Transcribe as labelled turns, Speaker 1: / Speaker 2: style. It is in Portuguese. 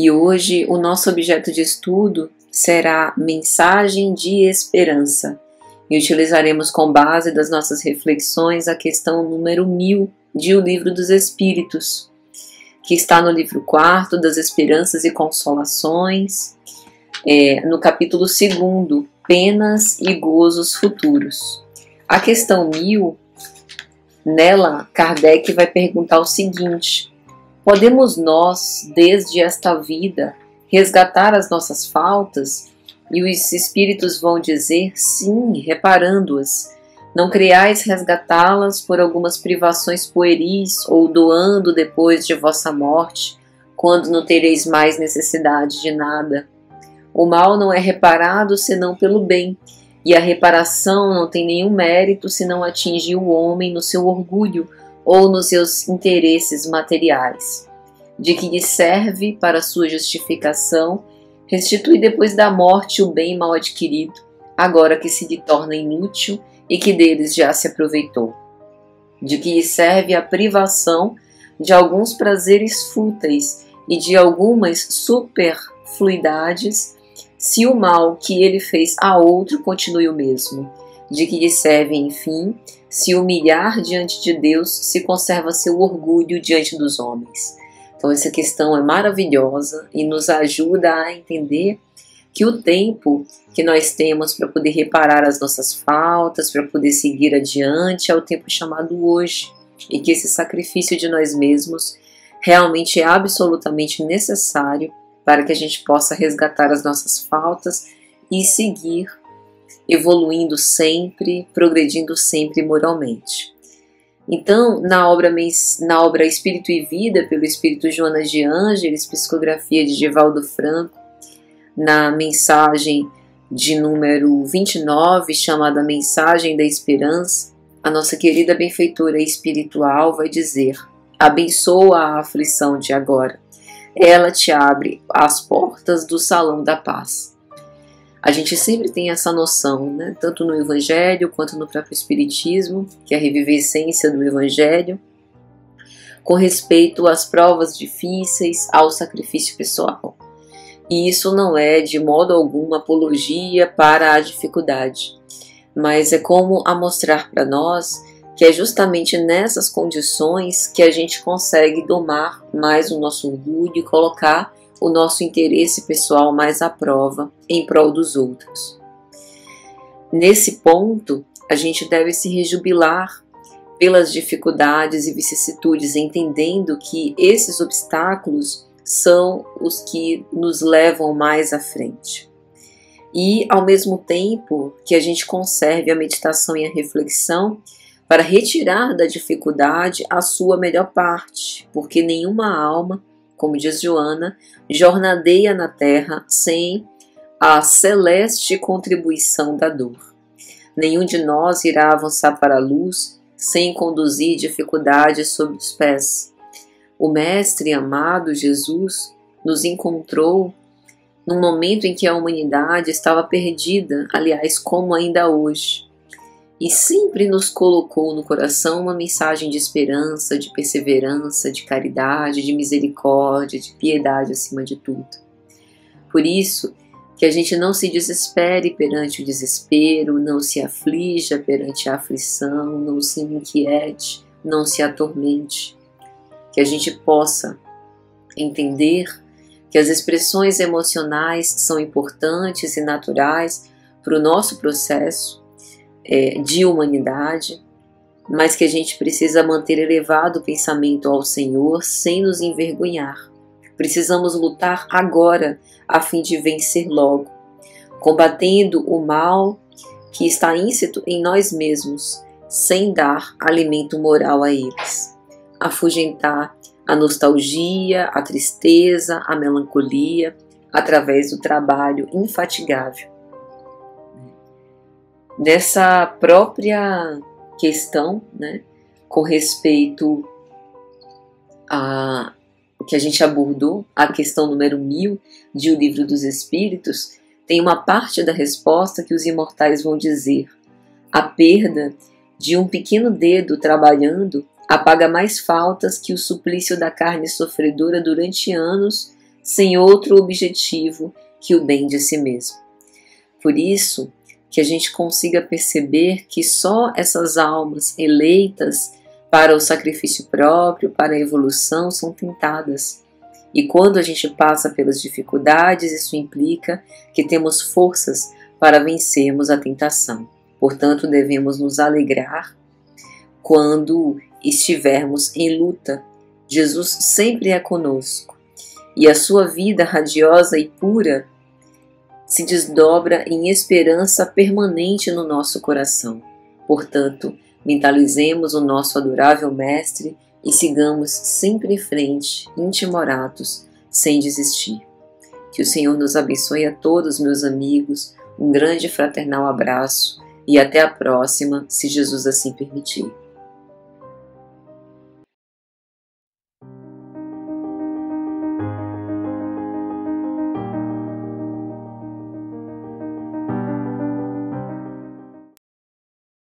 Speaker 1: E hoje o nosso objeto de estudo será Mensagem de Esperança. E utilizaremos como base das nossas reflexões a questão número 1000 de O Livro dos Espíritos, que está no livro 4 das Esperanças e Consolações, no capítulo 2, Penas e Gozos Futuros. A questão 1000, nela, Kardec vai perguntar o seguinte: podemos nós, desde esta vida, resgatar as nossas faltas? E os espíritos vão dizer sim, reparando-as. Não creais resgatá-las por algumas privações pueris ou doando depois de vossa morte, quando não tereis mais necessidade de nada. O mal não é reparado senão pelo bem, e a reparação não tem nenhum mérito se não atingir o homem no seu orgulho ou nos seus interesses materiais. De que lhe serve para sua justificação restituir depois da morte o bem mal adquirido, agora que se lhe torna inútil e que deles já se aproveitou. De que lhe serve a privação de alguns prazeres fúteis e de algumas superfluidades, se o mal que ele fez a outro continue o mesmo. De que lhe serve, enfim, se humilhar diante de Deus, se conserva seu orgulho diante dos homens. Então essa questão é maravilhosa e nos ajuda a entender que o tempo que nós temos para poder reparar as nossas faltas, para poder seguir adiante, é o tempo chamado hoje. E que esse sacrifício de nós mesmos realmente é absolutamente necessário para que a gente possa resgatar as nossas faltas e seguir evoluindo sempre, progredindo sempre moralmente. Então, na obra Espírito e Vida, pelo Espírito Jonas de Ângeles, psicografia de Divaldo Franco, na mensagem de número 29, chamada Mensagem da Esperança, a nossa querida benfeitora espiritual vai dizer: abençoa a aflição de agora, ela te abre as portas do salão da paz. A gente sempre tem essa noção, né? Tanto no Evangelho quanto no próprio Espiritismo, que é a revivescência do Evangelho, com respeito às provas difíceis, ao sacrifício pessoal. E isso não é de modo algum apologia para a dificuldade, mas é como a mostrar para nós que é justamente nessas condições que a gente consegue domar mais o nosso orgulho e colocar o nosso interesse pessoal mais à prova em prol dos outros. Nesse ponto, a gente deve se rejubilar pelas dificuldades e vicissitudes, entendendo que esses obstáculos são os que nos levam mais à frente. E, ao mesmo tempo, que a gente conserve a meditação e a reflexão para retirar da dificuldade a sua melhor parte, porque nenhuma alma, como diz Joana, jornadeia na terra sem a celeste contribuição da dor. Nenhum de nós irá avançar para a luz sem conduzir dificuldades sob os pés. O Mestre amado Jesus nos encontrou num momento em que a humanidade estava perdida, aliás, como ainda hoje, e sempre nos colocou no coração uma mensagem de esperança, de perseverança, de caridade, de misericórdia, de piedade acima de tudo. Por isso, que a gente não se desespere perante o desespero, não se aflija perante a aflição, não se inquiete, não se atormente. Que a gente possa entender que as expressões emocionais são importantes e naturais para o nosso processo de humanidade, mas que a gente precisa manter elevado o pensamento ao Senhor sem nos envergonhar. Precisamos lutar agora a fim de vencer logo, combatendo o mal que está íncito em nós mesmos, sem dar alimento moral a eles. Afugentar a nostalgia, a tristeza, a melancolia, através do trabalho infatigável. Nessa própria questão, né, com respeito a o que a gente abordou, a questão número 1000 de O Livro dos Espíritos, tem uma parte da resposta que os imortais vão dizer: a perda de um pequeno dedo trabalhando apaga mais faltas que o suplício da carne sofredora durante anos sem outro objetivo que o bem de si mesmo. Por isso, que a gente consiga perceber que só essas almas eleitas para o sacrifício próprio, para a evolução, são tentadas. E quando a gente passa pelas dificuldades, isso implica que temos forças para vencermos a tentação. Portanto, devemos nos alegrar quando estivermos em luta. Jesus sempre é conosco e a sua vida radiosa e pura se desdobra em esperança permanente no nosso coração. Portanto, mentalizemos o nosso adorável Mestre e sigamos sempre em frente, intimorados, sem desistir. Que o Senhor nos abençoe a todos, meus amigos, um grande e fraternal abraço e até a próxima, se Jesus assim permitir.